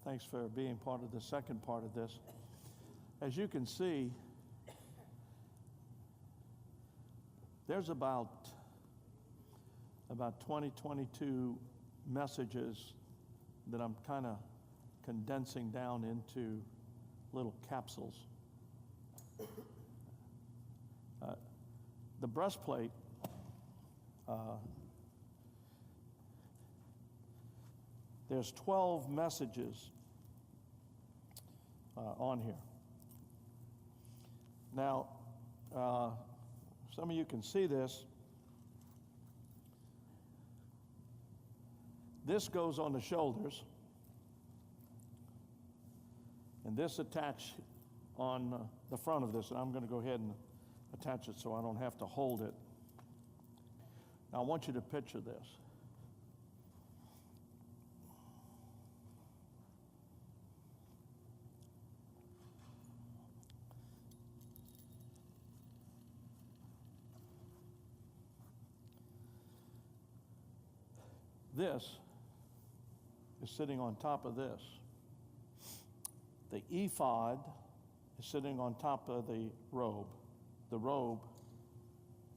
Thanks for being part of the second part of this. As you can see, there's about 20, 22 messages that I'm kind of condensing down into little capsules. The breastplate, there's 12 messages on here. Now, some of you can see this. This goes on the shoulders, and this attached on the front of this, and I'm going to go ahead and attach it so I don't have to hold it. Now, I want you to picture this. This is sitting on top of this. The ephod is sitting on top of the robe. The robe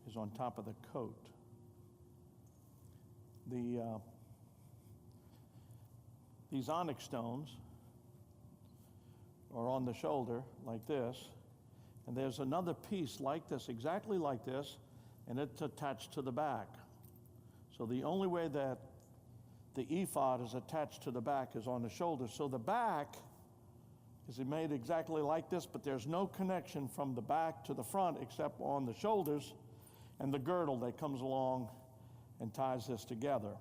is on top of the coat. These onyx stones are on the shoulder like this, and there's another piece like this, exactly like this, and it's attached to the back. So the only way that the ephod is attached to the back is on the shoulder. So the back is made exactly like this, but there's no connection from the back to the front except on the shoulders and the girdle that comes along and ties this together.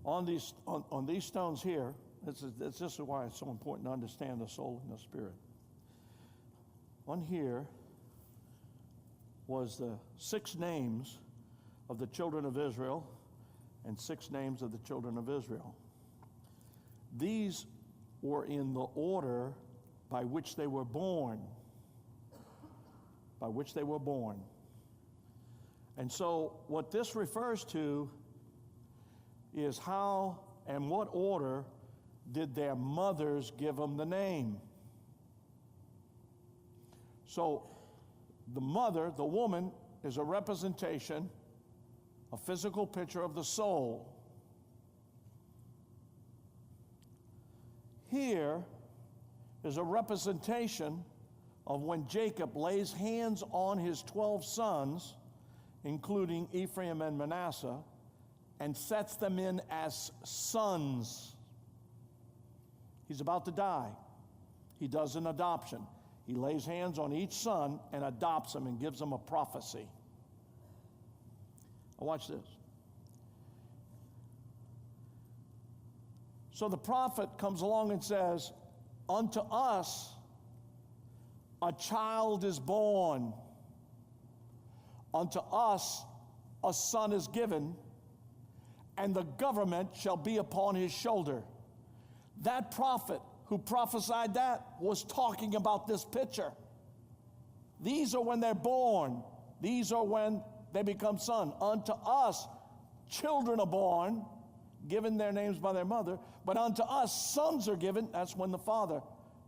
On these stones here, this is why it's so important to understand the soul and the spirit. On here was the 6 names of the children of Israel and 6 names of the children of Israel. These were in the order by which they were born. By which they were born. And so what this refers to is how and what order did their mothers give them the name. So the mother, the woman, is a representation, a physical picture of the soul. Here is a representation of when Jacob lays hands on his 12 sons, including Ephraim and Manasseh, and sets them in as sons. He's about to die. He does an adoption. He lays hands on each son and adopts them and gives them a prophecy. Now watch this. So the prophet comes along and says, "Unto us a child is born. Unto us a son is given, and the government shall be upon his shoulder." That prophet who prophesied that was talking about this picture. These are when they're born. These are when they become sons. Unto us children are born, given their names by their mother, but unto us sons are given. That's when the father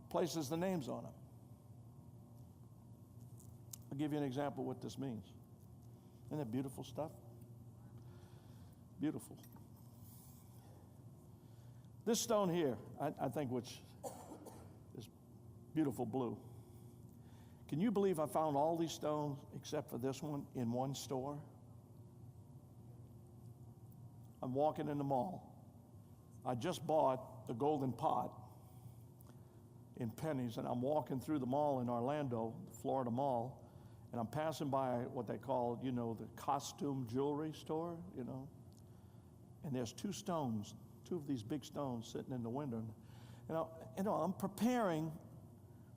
places the names on them. I'll give you an example of what this means. Isn't that beautiful stuff? Beautiful. This stone here, I think, which is beautiful blue. Can you believe I found all these stones except for this one in one store? I'm walking in the mall. I just bought the golden pot in pennies, and I'm walking through the mall in Orlando, the Florida Mall, and I'm passing by what they call, the costume jewelry store, and there's 2 stones, 2 of these big stones sitting in the window. I'm preparing.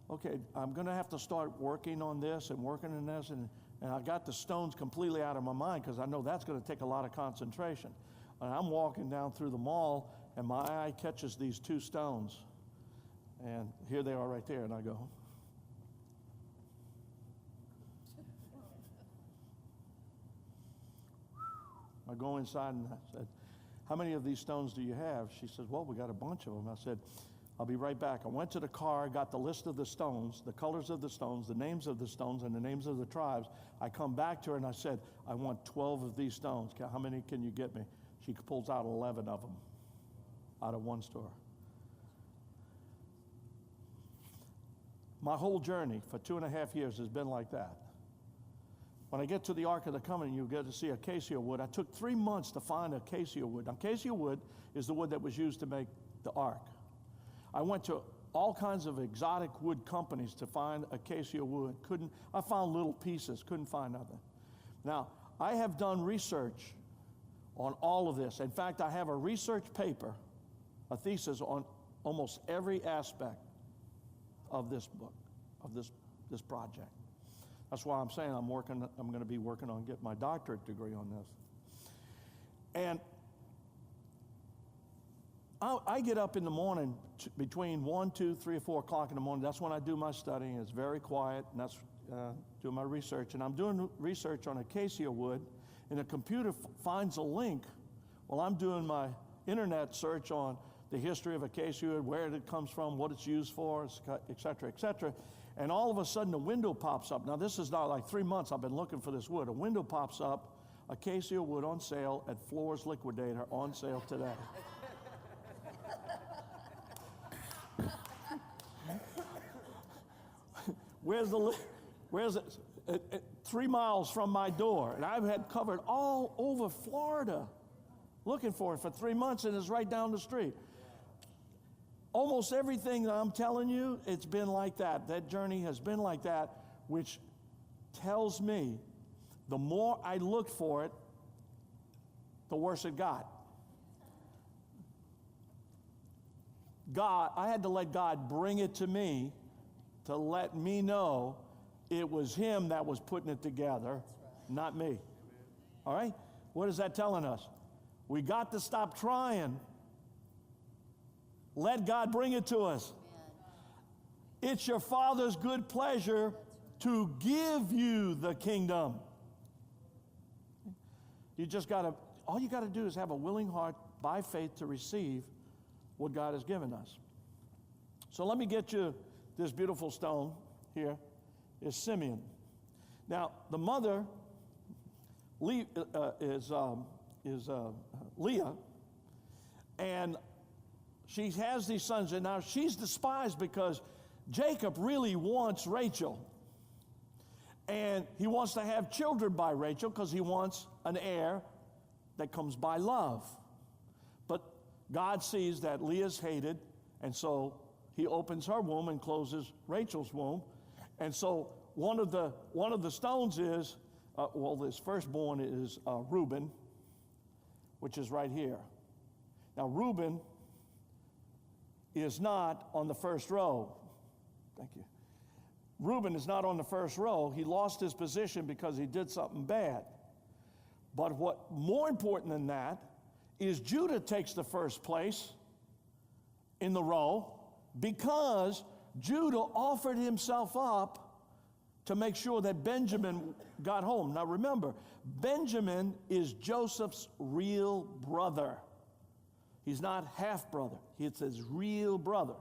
Okay, I'm going to have to start working on this and working on this, and I got the stones completely out of my mind because I know that's going to take a lot of concentration. And I'm walking down through the mall, and my eye catches these 2 stones, and here they are right there, and I go, I go inside and I said, how many of these stones do you have? She says, well, we got a bunch of them. I said, I'll be right back. I went to the car, got the list of the stones, the colors of the stones, the names of the stones, and the names of the tribes. I come back to her and I said, I want 12 of these stones. How many can you get me? She pulls out 11 of them out of one store. My whole journey for 2.5 years has been like that. When I get to the Ark of the Covenant, you get to see acacia wood. I took 3 months to find acacia wood. Acacia wood is the wood that was used to make the Ark. I went to all kinds of exotic wood companies to find acacia wood. I found little pieces, couldn't find nothing. Now, I have done research on all of this. In fact, I have a research paper, a thesis on almost every aspect of this book, of this project. That's why I'm saying I'm going to be working on getting my doctorate degree on this. And I get up in the morning between 1, 2, 3, or 4 o'clock in the morning. That's when I do my studying. It's very quiet, and that's doing my research. And I'm doing research on acacia wood, and the computer finds a link while I'm doing my internet search on the history of acacia wood, where it comes from, what it's used for, et cetera, et cetera. And all of a sudden, a window pops up. Now, this is not like 3 months I've been looking for this wood. A window pops up, acacia wood on sale at Floor's Liquidator, on sale today. Where's it? 3 miles from my door. And I've had covered all over Florida looking for it for 3 months, and it's right down the street. Almost everything that I'm telling you, it's been like that. That journey has been like that, which tells me the more I looked for it, the worse it got. I had to let God bring it to me to let me know it was Him that was putting it together, not me. All right? What is that telling us? We got to stop trying. Let God bring it to us. It's your Father's good pleasure to give you the kingdom. All you got to do is have a willing heart by faith to receive what God has given us. So let me get you this beautiful stone here. Is Simeon. Now, the mother is Leah, and she has these sons, and now she's despised because Jacob really wants Rachel, and he wants to have children by Rachel because he wants an heir that comes by love. But God sees that Leah's hated, and so He opens her womb and closes Rachel's womb. And so one of the stones is, this firstborn is Reuben, which is right here. Now Reuben is not on the first row. Thank you. Reuben is not on the first row. He lost his position because he did something bad. But what more important than that is Judah takes the first place in the row because Judah offered himself up to make sure that Benjamin got home. Now remember, Benjamin is Joseph's real brother. He's not half-brother. It's his real brother.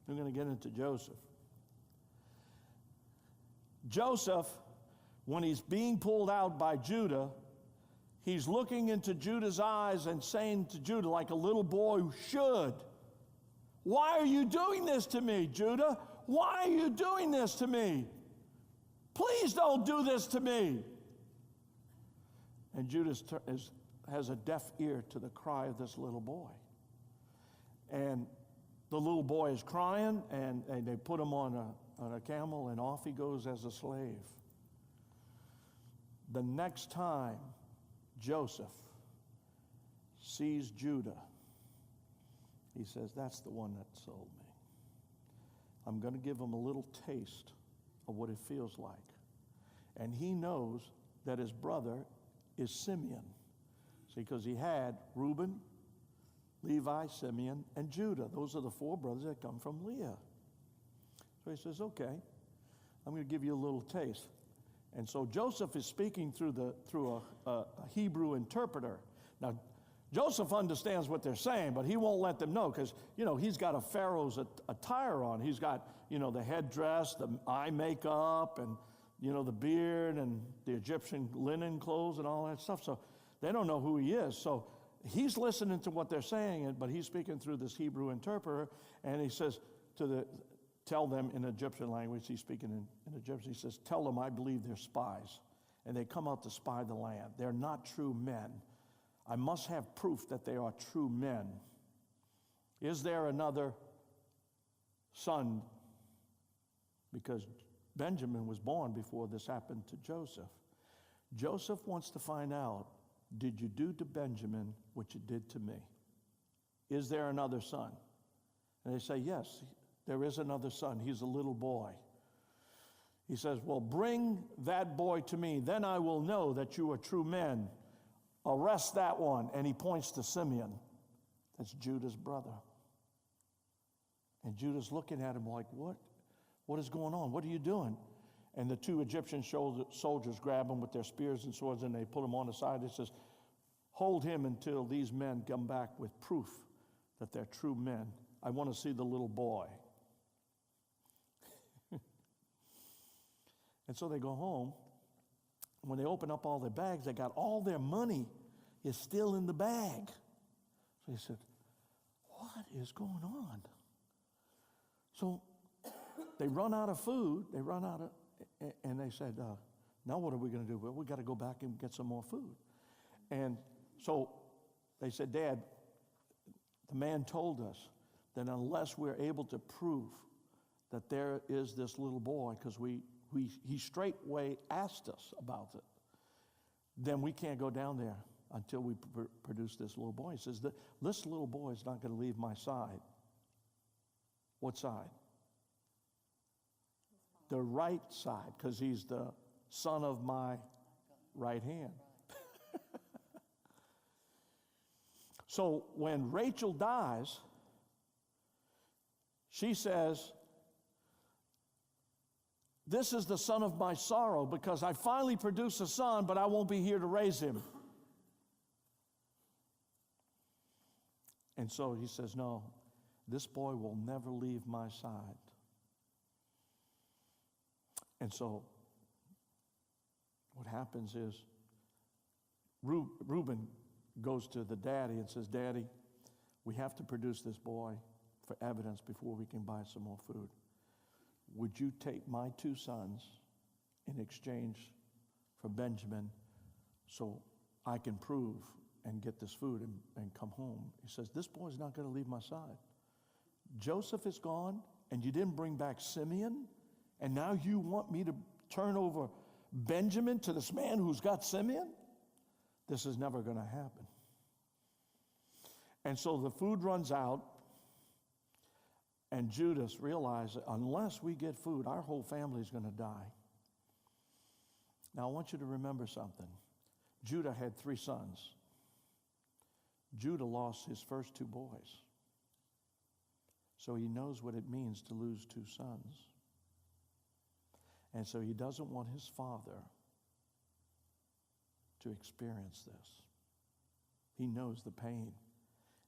We're going to get into Joseph. Joseph, when he's being pulled out by Judah, he's looking into Judah's eyes and saying to Judah, like a little boy should, "Why are you doing this to me, Judah? Why are you doing this to me? Please don't do this to me." And Judah has a deaf ear to the cry of this little boy. And the little boy is crying, and they put him on a camel, and off he goes as a slave. The next time Joseph sees Judah, he says, "That's the one that sold me. I'm going to give him a little taste of what it feels like." And he knows that his brother is Simeon. See, because he had Reuben, Levi, Simeon, and Judah. Those are the four brothers that come from Leah. So he says, "Okay, I'm going to give you a little taste." And so Joseph is speaking through a Hebrew interpreter. Now, Joseph understands what they're saying, but he won't let them know because, he's got a Pharaoh's attire on. He's got, the headdress, the eye makeup, and, the beard and the Egyptian linen clothes and all that stuff. So they don't know who he is. So he's listening to what they're saying, but he's speaking through this Hebrew interpreter, and he says tell them in Egyptian language, he's speaking in Egyptian, he says, tell them I believe they're spies, and they come out to spy the land. They're not true men. I must have proof that they are true men. Is there another son? Because Benjamin was born before this happened to Joseph. Joseph wants to find out, did you do to Benjamin what you did to me? Is there another son? And they say, yes, there is another son. He's a little boy. He says, well, bring that boy to me. Then I will know that you are true men. Arrest that one. And he points to Simeon. That's Judah's brother. And Judah's looking at him like, what is going on? What are you doing? And the two Egyptian soldiers grab him with their spears and swords, and they put him on the side. It says, hold him until these men come back with proof that they're true men. I want to see the little boy. And so they go home. When they open up all their bags, they got all their money is still in the bag. So he said, what is going on? So they run out of food. And they said, now what are we going to do? Well, we got to go back and get some more food. And so they said, Dad, the man told us that unless we're able to prove that there is this little boy, because he straightway asked us about it, then we can't go down there until we produce this little boy. He says, this little boy is not going to leave my side. What side? The right side, because he's the son of my right hand. So when Rachel dies, she says, this is the son of my sorrow, because I finally produced a son, but I won't be here to raise him. And so he says, no, this boy will never leave my side. And so what happens is Reuben goes to the daddy and says, Daddy, we have to produce this boy for evidence before we can buy some more food. Would you take my two sons in exchange for Benjamin so I can prove and get this food and come home? He says, this boy's not going to leave my side. Joseph is gone, and you didn't bring back Simeon, and now you want me to turn over Benjamin to this man who's got Simeon? This is never going to happen. And so the food runs out, and Judas realized that unless we get food, our whole family is going to die. Now, I want you to remember something. Judah had 3 sons. Judah lost his first 2 boys. So he knows what it means to lose 2 sons. And so he doesn't want his father to experience this. He knows the pain,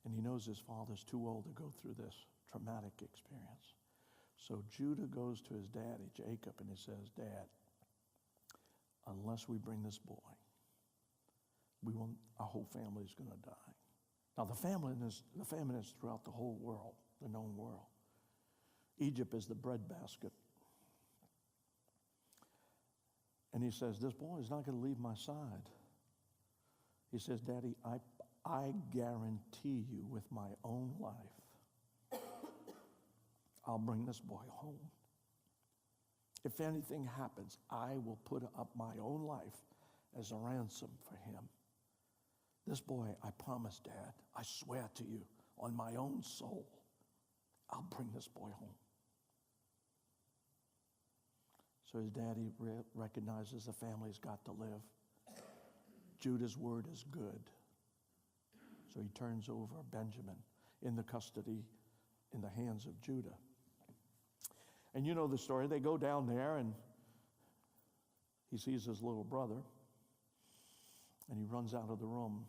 and he knows his father's too old to go through this traumatic experience. So Judah goes to his daddy, Jacob, and he says, Dad, unless we bring this boy, our whole family is going to die. Now, the famine is throughout the whole world, the known world. Egypt is the breadbasket. And he says, this boy is not going to leave my side. He says, Daddy, I guarantee you with my own life, I'll bring this boy home. If anything happens, I will put up my own life as a ransom for him. This boy, I promise, Dad, I swear to you, on my own soul, I'll bring this boy home. So his daddy recognizes the family's got to live. Judah's word is good. So he turns over Benjamin in the custody, in the hands of Judah. And you know the story. They go down there, and he sees his little brother, and he runs out of the room.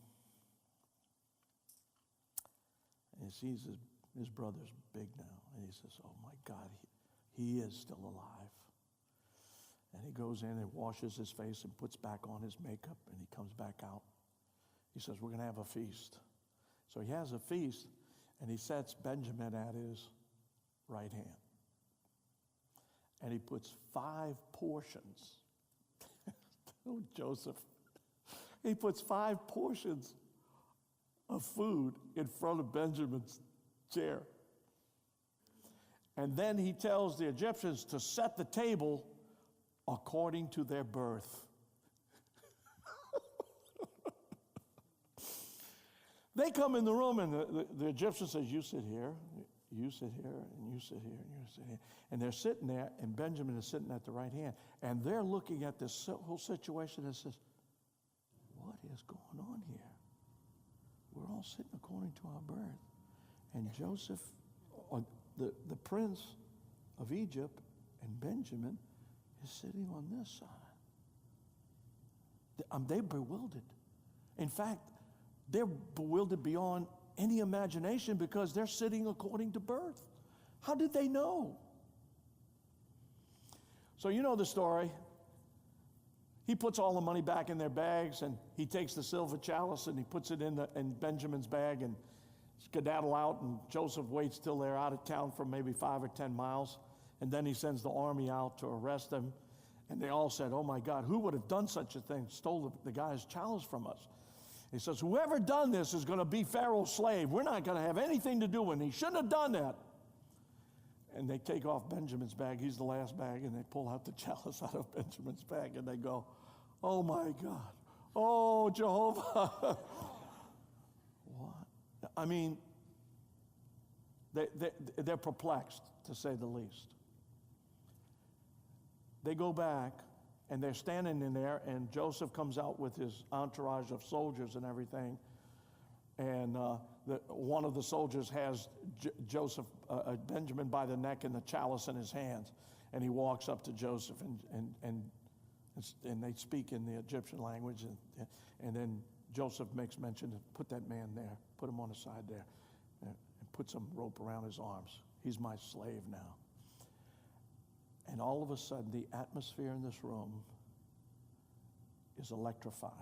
And he sees his brother's big now, and he says, oh my God, he is still alive. And he goes in and washes his face and puts back on his makeup, and he comes back out. He says, we're going to have a feast. So he has a feast, and he sets Benjamin at his right hand. And he puts 5 portions. Oh, Joseph. He puts 5 portions of food in front of Benjamin's chair. And then he tells the Egyptians to set the table according to their birth. They come in the room, and the Egyptian says, you sit here, you sit here, and you sit here, and you sit here. And they're sitting there, and Benjamin is sitting at the right hand. And they're looking at this whole situation and says, what is going on here? We're all sitting according to our birth. And Joseph, the prince of Egypt, and Benjamin is sitting on this side. They're bewildered. In fact, they're bewildered beyond any imagination because they're sitting according to birth. How did they know? So you know the story. He puts all the money back in their bags, and he takes the silver chalice and he puts it in Benjamin's bag and skedaddle out, and Joseph waits till they're out of town for maybe 5 or 10 miles, and then he sends the army out to arrest them. And they all said, oh my God, who would have done such a thing? Stole the guy's chalice from us. He says, whoever done this is going to be Pharaoh's slave. We're not going to have anything to do with it. He shouldn't have done that. And they take off Benjamin's bag. He's the last bag, and they pull out the chalice out of Benjamin's bag, and they go, oh my God. Oh, Jehovah. What? I mean, they're perplexed, to say the least. They go back, and they're standing in there, and Joseph comes out with his entourage of soldiers and everything. And one of the soldiers has Benjamin by the neck and the chalice in his hands. And he walks up to Joseph, and they speak in the Egyptian language. And then Joseph makes mention to put that man there, put him on the side there, and put some rope around his arms. He's my slave now. And all of a sudden, the atmosphere in this room is electrified.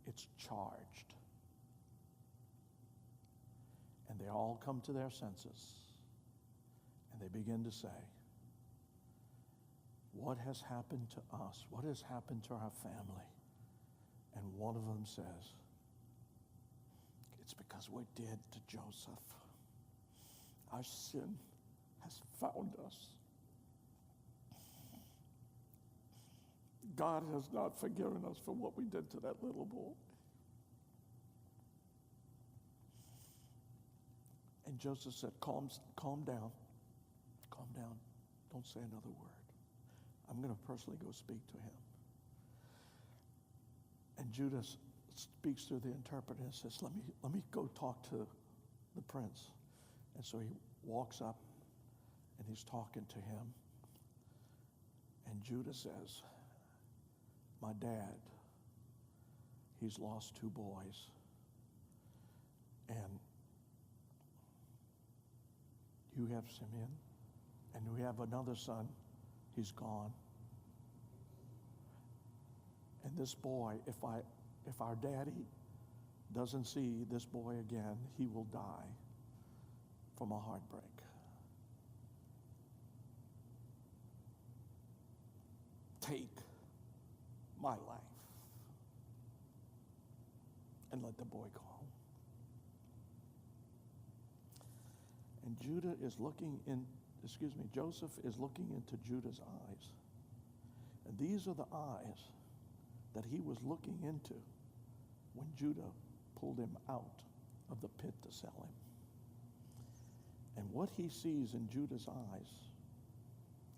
It's charged. And they all come to their senses, and they begin to say, what has happened to us? What has happened to our family? And one of them says, it's because we're dead to Joseph. Our sin has found us. God has not forgiven us for what we did to that little boy. And Joseph said, calm down. Calm down. Don't say another word. I'm going to personally go speak to him. And Judah speaks through the interpreter and says, let me go talk to the prince. And so he walks up, and he's talking to him. And Judah says, my dad, he's lost 2 boys. And you have Simeon, and we have another son. He's gone. And this boy, if our daddy doesn't see this boy again, he will die from a heartbreak. Take my life and let the boy go home. And Joseph is looking into Judah's eyes. And these are the eyes that he was looking into when Judah pulled him out of the pit to sell him. And what he sees in Judah's eyes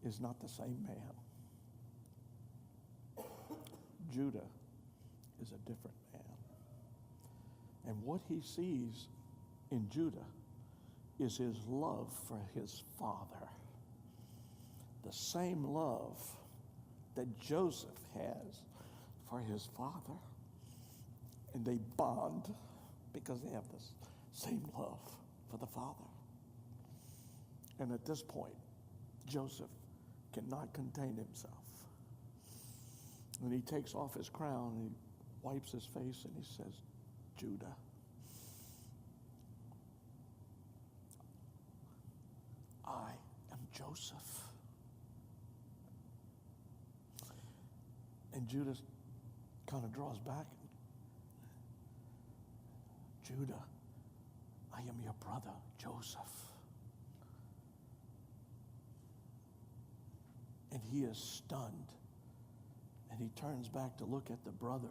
is not the same man. Judah is a different man. And what he sees in Judah is his love for his father. The same love that Joseph has for his father. And they bond because they have this same love for the father. And at this point, Joseph cannot contain himself. And he takes off his crown and he wipes his face and he says, Judah, I am Joseph. And Judah kind of draws back. Judah, I am your brother, Joseph. And he is stunned. And he turns back to look at the brother.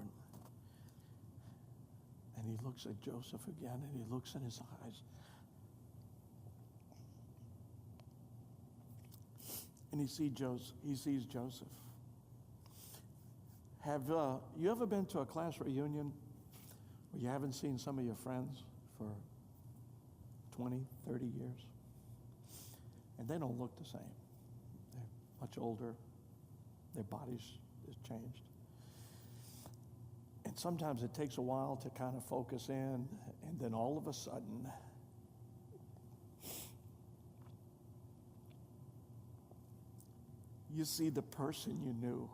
And he looks at Joseph again, and he looks in his eyes. And he sees Joseph. Have you ever been to a class reunion where you haven't seen some of your friends for 20, 30 years? And they don't look the same. They're much older. Their bodies has changed. And sometimes it takes a while to kind of focus in, and then all of a sudden, you see the person you knew,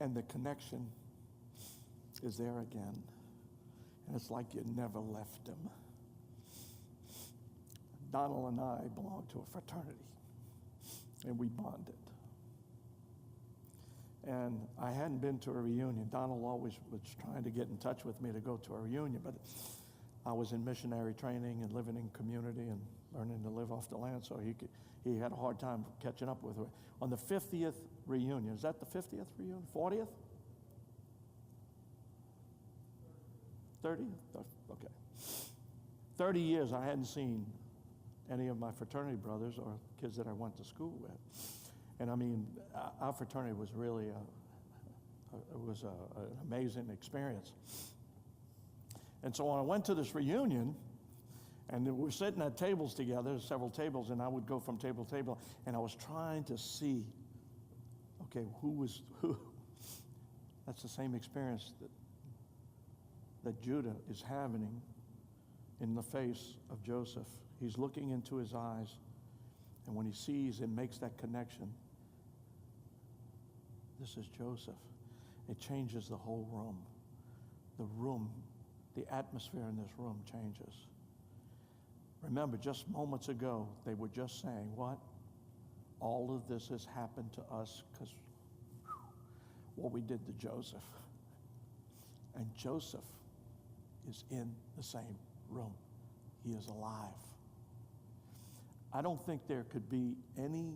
and the connection is there again. And it's like you never left him. Donald and I belong to a fraternity, and we bonded. And I hadn't been to a reunion. Donald always was trying to get in touch with me to go to a reunion, but I was in missionary training and living in community and learning to live off the land, so he had a hard time catching up with her. On the 50th reunion, is that the 50th reunion? 40th? 30th? Okay. 30 years I hadn't seen any of my fraternity brothers or kids that I went to school with. And I mean, our fraternity was really an amazing experience. And so when I went to this reunion, and we're sitting at tables together, several tables, and I would go from table to table, and I was trying to see, okay, who was who. That's the same experience that Judah is having in the face of Joseph. He's looking into his eyes, and when he sees and makes that connection, this is Joseph. It changes the whole room. The room, the atmosphere in this room changes. Remember, just moments ago, they were just saying, what? All of this has happened to us because what we did to Joseph. And Joseph is in the same room. He is alive. I don't think there could be any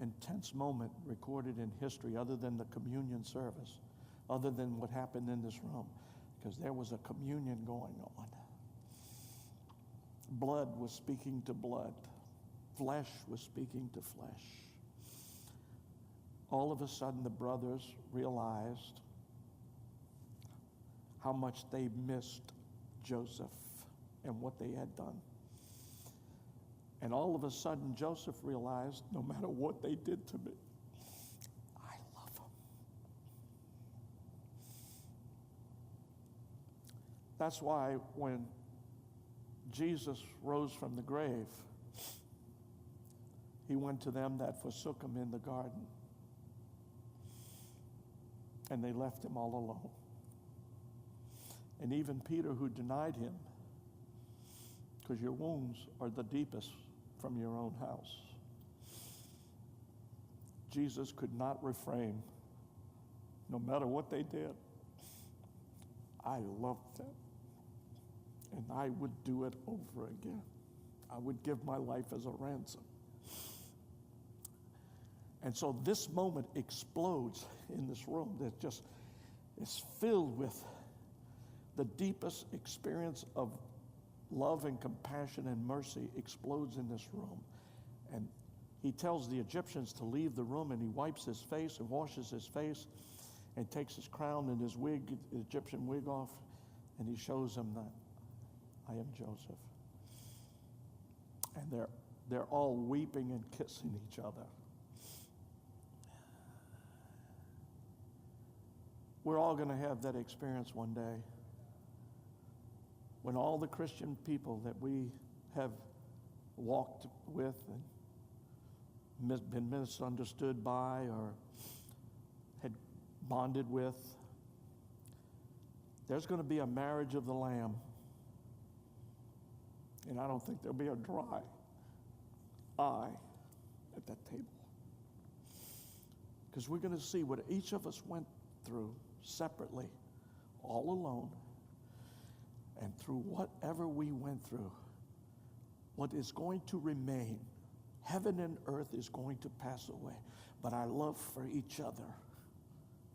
intense moment recorded in history other than the communion service, other than what happened in this room, because there was a communion going on. Blood was speaking to blood. Flesh was speaking to flesh. All of a sudden, the brothers realized how much they missed Joseph and what they had done. And all of a sudden, Joseph realized, no matter what they did to me, I love them. That's why when Jesus rose from the grave, he went to them that forsook him in the garden. And they left him all alone. And even Peter, who denied him, because your wounds are the deepest from your own house. Jesus could not refrain, no matter what they did. I loved them, and I would do it over again. I would give my life as a ransom. And so this moment explodes in this room that just is filled with the deepest experience of love and compassion and mercy explodes in this room. And he tells the Egyptians to leave the room, and he wipes his face and washes his face and takes his crown and his wig, the Egyptian wig off, and he shows them that I am Joseph. And they're all weeping and kissing each other. We're all going to have that experience one day when all the Christian people that we have walked with and been misunderstood by or had bonded with, there's going to be a marriage of the Lamb. And I don't think there'll be a dry eye at that table. Because we're going to see what each of us went through separately, all alone, and through whatever we went through, what is going to remain, heaven and earth is going to pass away, but our love for each other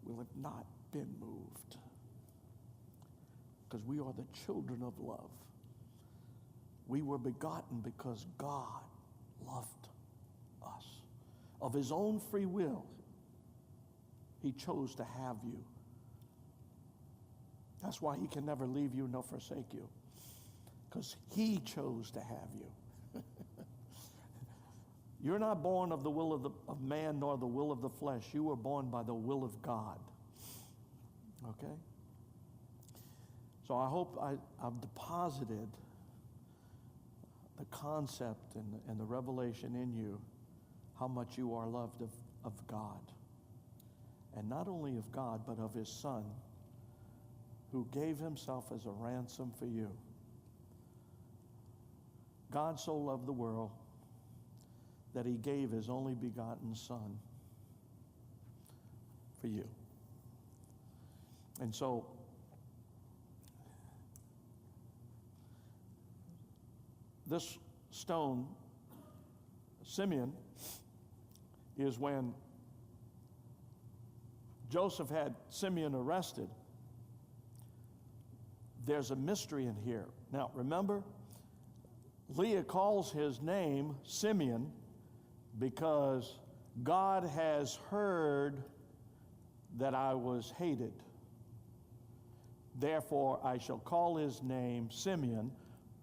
will have not been moved. Because we are the children of love. We were begotten because God loved us. Of his own free will, he chose to have you. That's why he can never leave you nor forsake you. Because he chose to have you. You're not born of the will of man nor the will of the flesh. You were born by the will of God. Okay? So I hope I've deposited the concept and the revelation in you how much you are loved of God. And not only of God, but of his Son, who gave himself as a ransom for you. God so loved the world that he gave his only begotten Son for you. And so, this stone, Simeon, is when Joseph had Simeon arrested. There's a mystery in here. Now, remember, Leah calls his name Simeon because God has heard that I was hated. Therefore, I shall call his name Simeon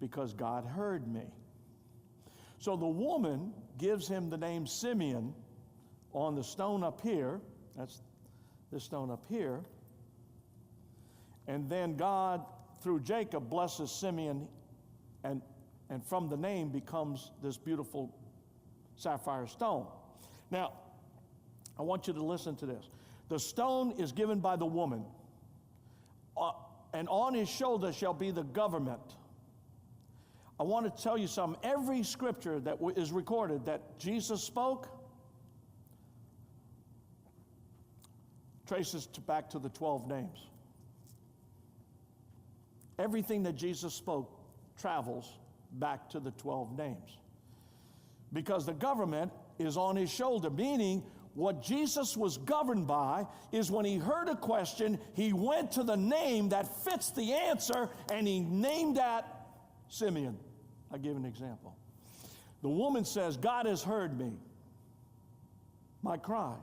because God heard me. So the woman gives him the name Simeon on the stone up here. That's this stone up here. And then God, through Jacob, blesses Simeon, and from the name becomes this beautiful sapphire stone. Now, I want you to listen to this. The stone is given by the woman, and on his shoulder shall be the government. I want to tell you something. Every scripture that is recorded that Jesus spoke traces back to the 12 names. Everything that Jesus spoke travels back to the 12 names. Because the government is on his shoulder, meaning what Jesus was governed by is when he heard a question, he went to the name that fits the answer, and he named that Simeon. I'll give an example. The woman says, God has heard me, my cry.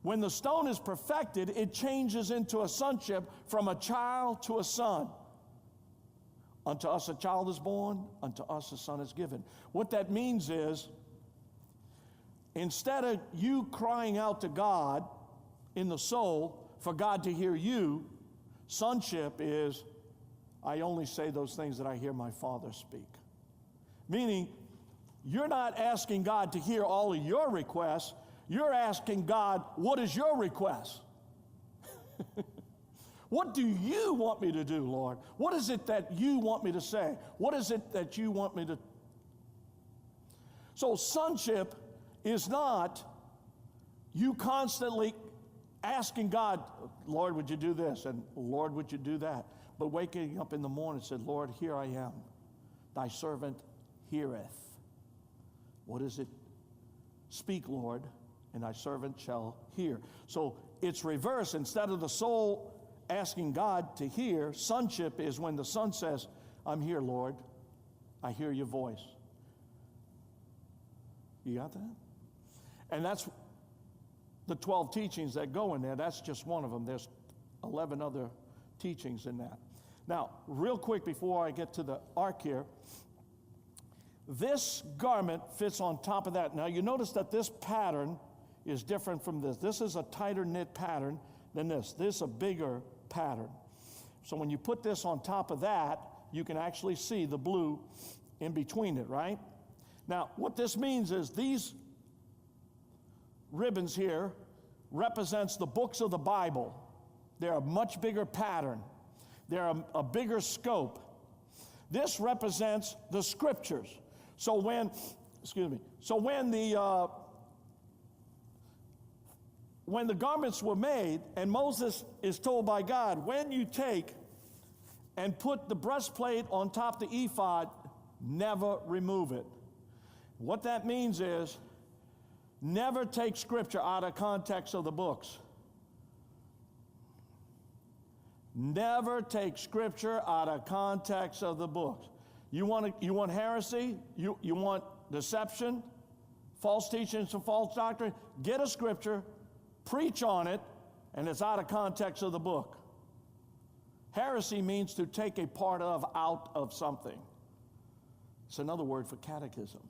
When the stone is perfected, it changes into a sonship from a child to a son. Unto us a child is born, unto us a son is given. What that means is, instead of you crying out to God in the soul for God to hear you, sonship is, I only say those things that I hear my Father speak. Meaning, you're not asking God to hear all of your requests, you're asking God, what is your request? What do you want me to do, Lord? What is it that you want me to say? What is it that you want me to... So sonship is not you constantly asking God, Lord, would you do this? And Lord, would you do that? But waking up in the morning and said, Lord, here I am. Thy servant heareth. What is it? Speak, Lord, and thy servant shall hear. So it's reverse. Instead of the soul asking God to hear, sonship is when the son says, I'm here, Lord. I hear your voice. You got that? And that's the 12 teachings that go in there. That's just one of them. There's 11 other teachings in that. Now, real quick before I get to the ark here, this garment fits on top of that. Now, you notice that this pattern is different from this. This is a tighter knit pattern. than this. This is a bigger pattern. So when you put this on top of that, you can actually see the blue in between it, right? Now, what this means is these ribbons here represents the books of the Bible. They're a much bigger pattern. They're a bigger scope. This represents the scriptures. So when the garments were made, and Moses is told by God, when you take and put the breastplate on top of the ephod, never remove it. What that means is, never take scripture out of context of the books. Never take scripture out of context of the books. You want heresy? You want deception? False teachings and false doctrine? Get a scripture, preach on it, and it's out of context of the book. Heresy means to take a part of out of something. It's another word for catechism.